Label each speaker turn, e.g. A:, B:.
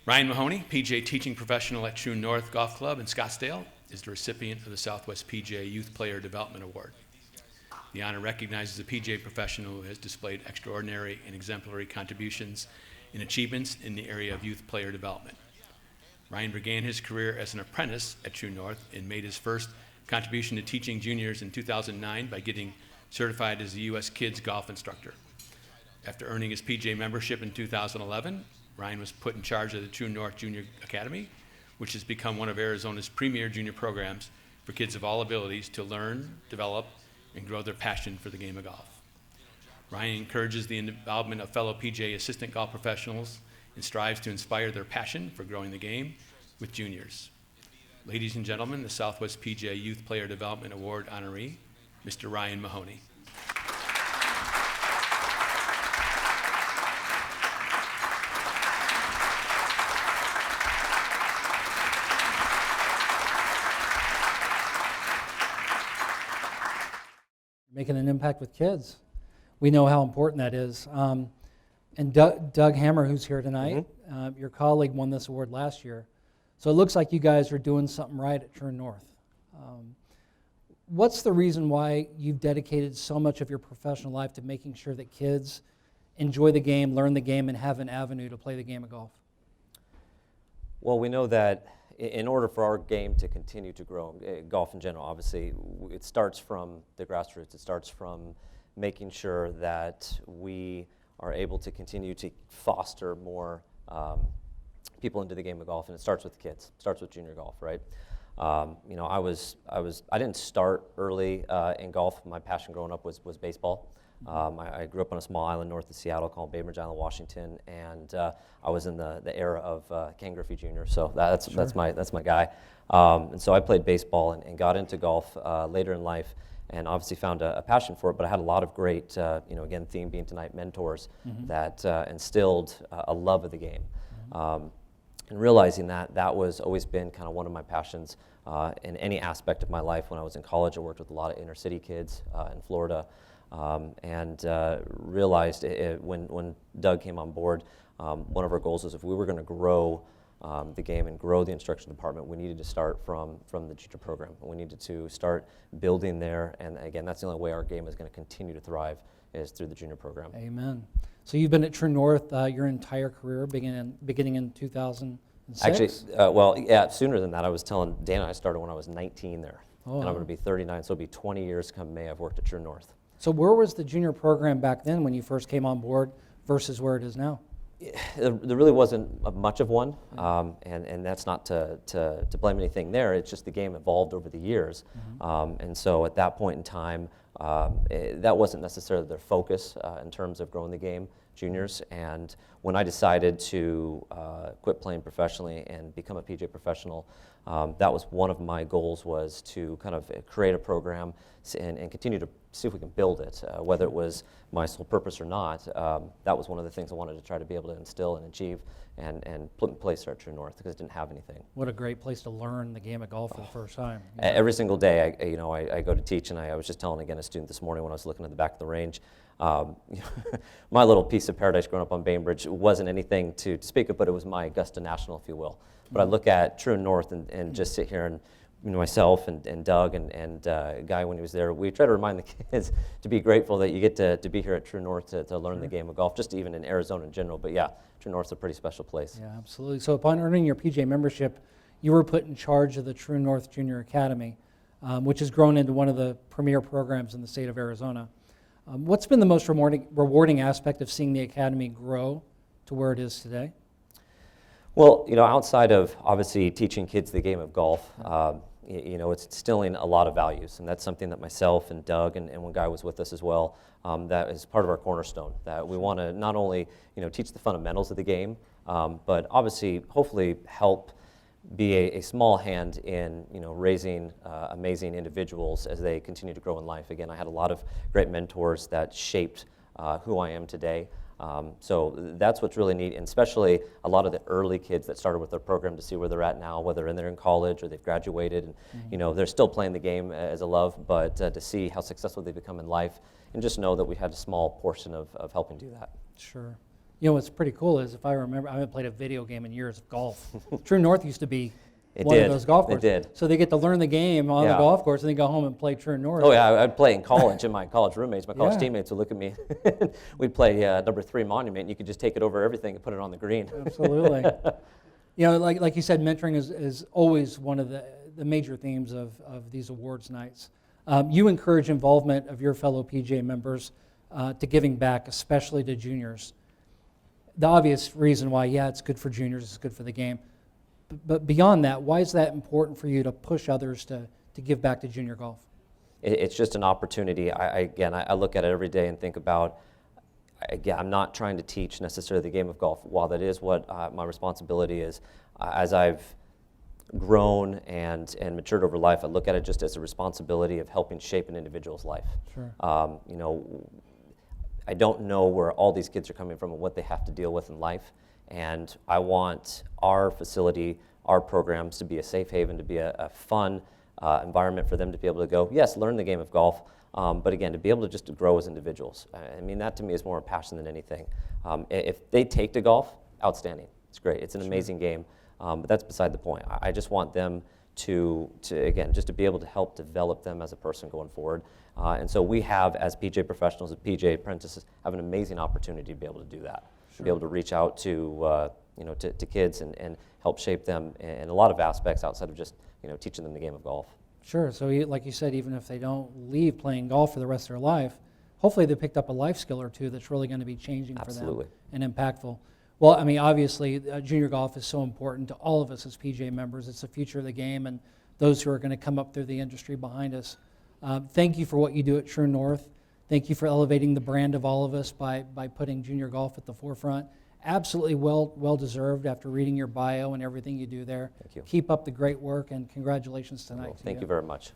A: Ryan Mahoney, PGA teaching professional at True North Golf Club in Scottsdale, is the recipient of the Southwest PGA Youth Player Development Award. The honor recognizes a PGA professional who has displayed extraordinary and exemplary contributions and achievements in the area of youth player development. Ryan began his career as an apprentice at True North and made his first contribution to teaching juniors in 2009 by getting certified as a U.S. Kids golf instructor. After earning his PGA membership in 2011, Ryan was put in charge of the True North Junior Academy, which has become one of Arizona's premier junior programs for kids of all abilities to learn, develop, and grow their passion for the game of golf. Ryan encourages the involvement of fellow PGA assistant golf professionals and strives to inspire their passion for growing the game with juniors. Ladies and gentlemen, the Southwest PGA Youth Player Development Award honoree, Mr. Ryan Mahoney.
B: Making an impact with kids. We know how important that is. And Doug Hammer, who's here tonight, your colleague won this award last year. So it looks like you guys are doing something right at True North. What's the reason why you've dedicated so much of your professional life to making sure that kids enjoy the game, learn the game, and have an avenue to play the game of golf?
C: Well, we know that in order for our game to continue to grow, golf in general, obviously, it starts from the grassroots. It starts from making sure that we are able to continue to foster more people into the game of golf, and it starts with kids. It starts with junior golf, right? You know, I didn't start early in golf. My passion growing up was baseball. I grew up on a small island north of Seattle called Bainbridge Island, Washington, and I was in the era of Ken Griffey Jr., so that's my guy. And so I played baseball and got into golf later in life, and obviously found a passion for it, but I had a lot of great, you know, again, theme being tonight, mentors that instilled a love of the game. And realizing that was always been kind of one of my passions in any aspect of my life. When I was in college, I worked with a lot of inner city kids in Florida. And realized when Doug came on board, one of our goals was if we were going to grow the game and grow the instruction department, we needed to start from the junior program. We needed to start building there, and again, that's the only way our game is going to continue to thrive is through the junior program.
B: Amen. So you've been at True North your entire career, beginning in 2006?
C: Actually, well, yeah, sooner than that. I was telling Dana I started when I was 19 there, and I'm going to be 39, so it'll be 20 years come May I've worked at True North.
B: So where was the junior program back then when you first came on board versus where it is now?
C: There really wasn't much of one, and that's not to blame anything there. It's just the game evolved over the years. And so at that point in time, that wasn't necessarily their focus in terms of growing the game, juniors. And when I decided to quit playing professionally and become a PGA professional, that was one of my goals, was to kind of create a program and continue to see if we can build it, whether it was my sole purpose or not. That was one of the things I wanted to try to be able to instill and achieve and put in place here at True North, because it didn't have anything.
B: What a great place to learn the game of golf for the first time.
C: Every single day, I go to teach, and I was just telling again a student this morning when I was looking at the back of the range, my little piece of paradise growing up on Bainbridge wasn't anything to speak of, but it was my Augusta National, if you will. But I look at True North and just sit here and, you know, myself and Doug and Guy when he was there, we try to remind the kids to be grateful that you get to be here at True North to learn the game of golf, just even in Arizona in general. But yeah, True North's a pretty special place.
B: Yeah, absolutely. So upon earning your PGA membership, you were put in charge of the True North Junior Academy, which has grown into one of the premier programs in the state of Arizona. What's been the most rewarding aspect of seeing the academy grow to where it is today?
C: Well, you know, outside of obviously teaching kids the game of golf, you know, it's instilling a lot of values, and that's something that myself and Doug and when Guy was with us as well, that is part of our cornerstone, that we want to not only, you know, teach the fundamentals of the game, but obviously, hopefully help be a small hand in, you know, raising amazing individuals as they continue to grow in life. Again, I had a lot of great mentors that shaped who I am today. So that's what's really neat, and especially a lot of the early kids that started with their program to see where they're at now, whether they're in college or they've graduated, and you know, they're still playing the game as a love, but to see how successful they've become in life, and just know that we had a small portion of helping do that.
B: Sure. You know what's pretty cool is, if I remember, I haven't played a video game in years of golf. True North used to be one of those golf courses.
C: It did.
B: So they get to learn the game on the
C: Yeah.
B: golf course and then go home and play True North.
C: Oh yeah, I'd play in college, and my college roommates, my college
B: Yeah.
C: teammates would look at me. We'd play number 3 Monument, and you could just take it over everything and put it on the green.
B: Absolutely. You know, like you said, mentoring is always one of the major themes of these awards nights. You encourage involvement of your fellow PGA members to giving back, especially to juniors. The obvious reason why, yeah, it's good for juniors, it's good for the game. But beyond that, why is that important for you to push others to give back to junior golf?
C: It's just an opportunity. I look at it every day and think about, again, I'm not trying to teach necessarily the game of golf. While that is what my responsibility is, as I've grown and matured over life, I look at it just as a responsibility of helping shape an individual's life.
B: Sure.
C: You know, I don't know where all these kids are coming from and what they have to deal with in life, and I want our facility, our programs to be a safe haven, to be a fun environment for them to be able to go, yes, learn the game of golf, but again, to be able to just to grow as individuals. I mean, that to me is more a passion than anything. If they take to golf, outstanding. It's great. It's an amazing game, but that's beside the point. I just want them to again, just to be able to help develop them as a person going forward. And so we have, as PGA professionals, as PGA apprentices, have an amazing opportunity to be able to do that. Sure. To be able to reach out to to kids and help shape them in a lot of aspects outside of just teaching them the game of golf.
B: Sure. So like you said, even if they don't leave playing golf for the rest of their life, hopefully they picked up a life skill or two that's really going to be changing
C: Absolutely.
B: for them and impactful. Well, I mean, obviously, junior golf is so important to all of us as PGA members. It's the future of the game and those who are going to come up through the industry behind us. Thank you for what you do at True North. Thank you for elevating the brand of all of us by putting junior golf at the forefront. Absolutely well deserved after reading your bio and everything you do there.
C: Thank you.
B: Keep up the great work, and congratulations tonight.
C: Well, thank you very much.